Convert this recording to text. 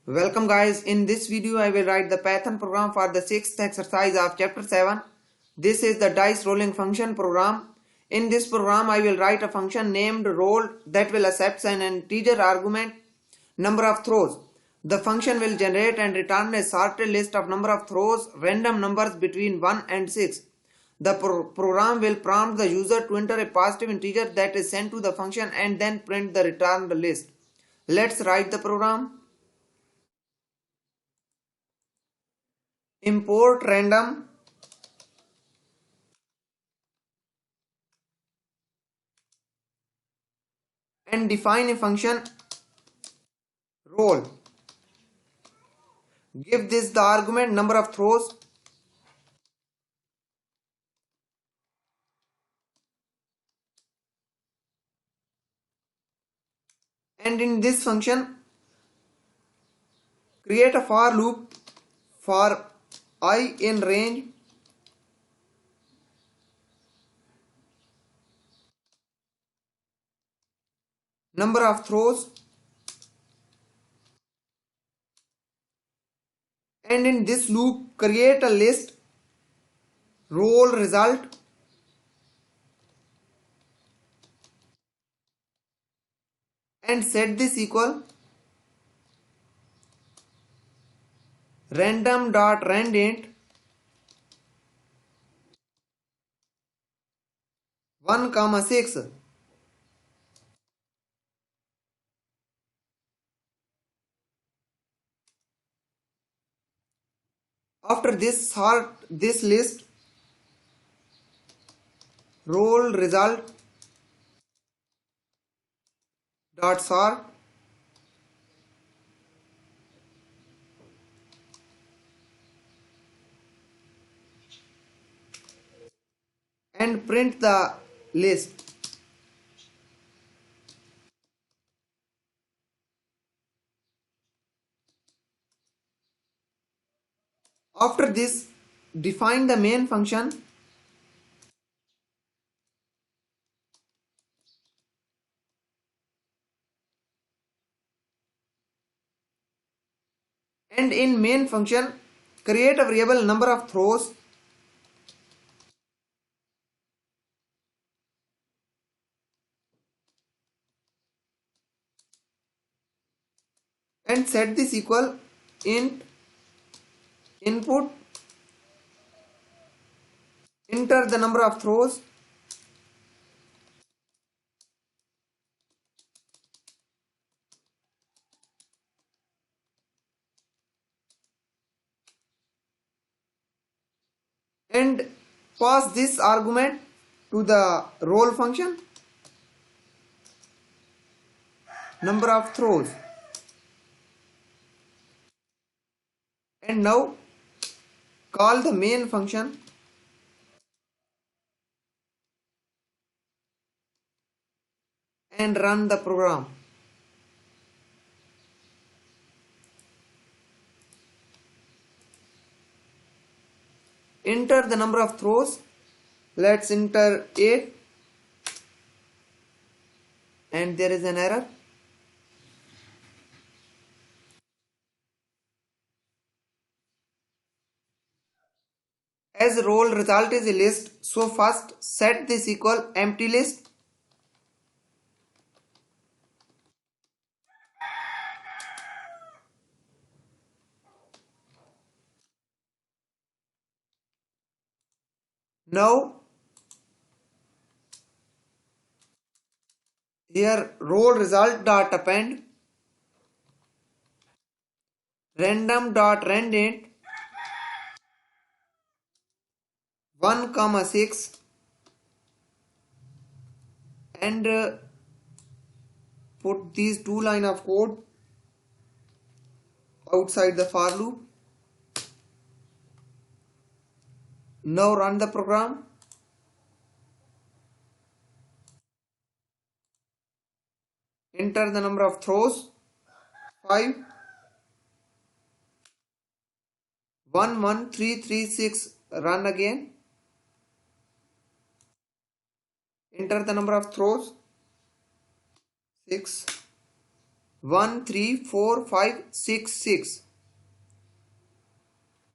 Welcome guys, in this video I will write the Python program for the 6th exercise of chapter 7. This is the dice rolling function program. In this program I will write a function named roll that will accept an integer argument number of throws. The function will generate and return a sorted list of number of throws, random numbers between 1 and 6. The program will prompt the user to enter a positive integer that is sent to the function and then print the returned list. Let's write the program. Import random and define a function roll. Give this the argument number of throws and in this function create a for loop for I in range number of throws and in this loop create a list roll result and set this equal random.randint 1, 6. After this sort this list roll result dot sort and print the list. After this define the main function and in main function create a variable number of throws and set this equal int input enter the number of throws and pass this argument to the roll function number of throws and now call the main function and run the program. Enter the number of throws. Let's enter 8 and there is an error. As roll result is a list, so first set this equal empty list now here roll result dot append random.randint 1, 6 and put these two lines of code outside the for loop. Now run the program. Enter the number of throws 5 1 1 3 3 6. Run again. Enter the number of throws 6 1 3 4 5 6 6.